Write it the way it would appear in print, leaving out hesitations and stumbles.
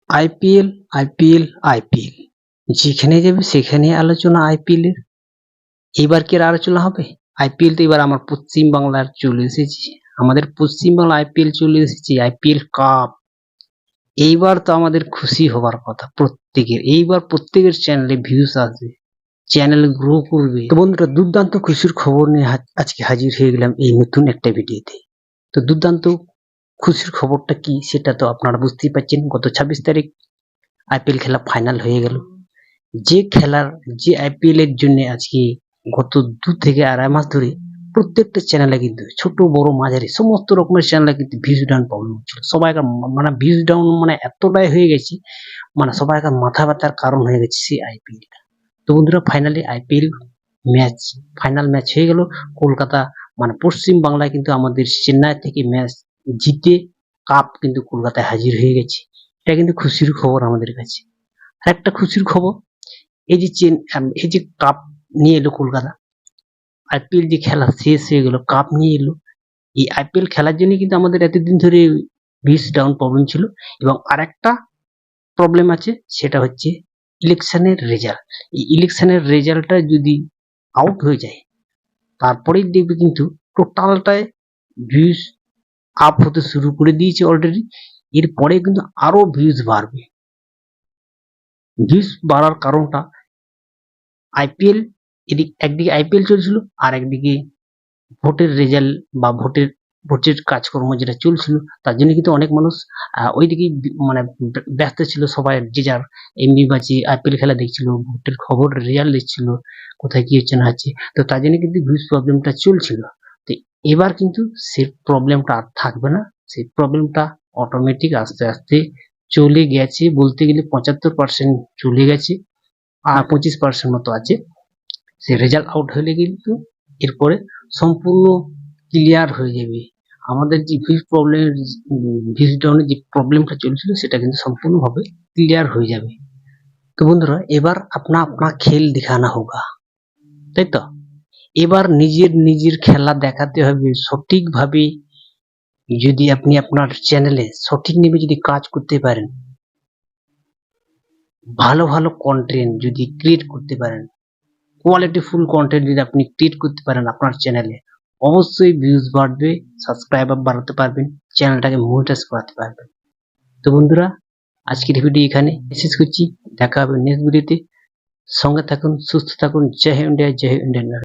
IPL, IPL, IPL, যেখানে যাবে সেখানে আলোচনা আইপিএল এর। এবার কি আর আলোচনা হবে? আইপিএল তো এবার আমার পশ্চিম বাংলার চলে এসেছে, আমাদের পশ্চিম বাংলা আইপিএল চলে এসেছে, আইপিএল কাপ। এইবার তো আমাদের খুশি হবার কথা প্রত্যেকের, এইবার প্রত্যেকের চ্যানেলে ভিউজ আসবে, চ্যানেল গ্রো করবে। তো বন্ধুরা, দুর্দান্ত খুশির খবর নিয়ে আজকে হাজির হয়ে গেলাম এই নতুন একটা ভিডিওতে। তো দুর্দান্ত খুশির খবরটা কি সেটা তো আপনারা বুঝতেই পারছেন। গত 26 তারিখ আইপিএল খেলা ফাইনাল হয়ে গেল। যে আইপিএল এর জন্য আজকে গত 2 থেকে 2.5 মাস ধরে প্রত্যেকটা চ্যানেলে কিন্তু ছোট বড় মাঝারি সমস্ত রকমের চ্যানেলে কিন্তু ভিউজ ডাউন প্রবলেম হচ্ছিল। সবাইকার মানে ভিউজ ডাউন মানে এতটাই হয়ে গেছে, মানে সবাইকার মাথা ব্যথার কারণ হয়ে গেছে সেই আইপিএলটা। তো বন্ধুরা, ফাইনালি আইপিএল ফাইনাল ম্যাচ হয়ে গেল। কলকাতা মানে পশ্চিম বাংলায় কিন্তু আমাদের চেন্নাই থেকে ম্যাচ জিতে কাপ কিন্তু কলকাতায় হাজির হয়ে গেছে। এটা কিন্তু খুশির খবর আমাদের কাছে। আরেকটা খুশির খবর, এই যে কাপ নিয়ে এলো কলকাতা, আইপিএল যে খেলা শেষ হয়ে গেল, কাপ নিয়ে এলো। এই আইপিএল খেলার জন্য কিন্তু আমাদের এতদিন ধরে ভিউজ ডাউন প্রবলেম ছিল। এবং আরেকটা প্রবলেম আছে, সেটা হচ্ছে ইলেকশনের রেজাল্ট। এই ইলেকশনের রেজাল্টটা যদি আউট হয়ে যায়, তারপরেই দেখবে কিন্তু টোটালটায় ভিউজ আপ হতে শুরু করে দিয়েছে অলরেডি। এরপরে কিন্তু আরো ভিউজ বাড়বে। ভিউজ বাড়ার কারণটা আইপিএল, একদিকে আইপিএল চলছিল, আর একদিকে ভোটের রেজাল্ট বা ভোটের কাজকর্ম যেটা চলছিল, তার জন্য কিন্তু অনেক মানুষ ওইদিকে মানে ব্যস্ত ছিল। সবাই যে যার এমবি বাজি আইপিএল খেলা দেখছিল, ভোটের খবর রেজাল্ট দেখছিল, কোথায় কি হচ্ছে না হচ্ছে। তো তার জন্য কিন্তু ভিউজ প্রবলেমটা চলছিল। তো এবার কিন্তু সেই প্রবলেমটা আর থাকবে না। সেই প্রবলেমটা অটোমেটিক আস্তে আস্তে চলে গেছে, বলতে গেলে 75% চলে গেছে, আর 25% মতো আছে। সে রেজাল্ট আউট হলে কিন্তু এরপরে সম্পূর্ণ ক্লিয়ার হয়ে যাবে। আমাদের যে ভিউজ ডাউনের যে প্রবলেমটা চলছিল, সেটা কিন্তু সম্পূর্ণভাবে ক্লিয়ার হয়ে যাবে। তো বন্ধুরা, এবার আপনা খেল দিখানা হোগা, তাই তো? এবার নিজের খেলা দেখাতে হবে সঠিকভাবে। যদি আপনি আপনার চ্যানেলে সঠিক নিয়ে যদি কাজ করতে পারেন, ভালো ভালো কন্টেন্ট যদি ক্রিয়েট করতে পারেন, কোয়ালিটিফুল কন্টেন্ট যদি আপনি ক্রিয়েট করতে পারেন আপনার চ্যানেলে, অবশ্যই ভিউজ বাড়বে, সাবস্ক্রাইবার বাড়াতে পারবেন, চ্যানেলটাকে মনিটাইজ করাতে পারবেন। তো বন্ধুরা, আজকের ভিডিও এখানে শেষ করছি। দেখা হবে নেক্সট ভিডিওতে। সঙ্গে থাকুন, সুস্থ থাকুন। জয় হিন্দ, জয় ইন্ডিয়া।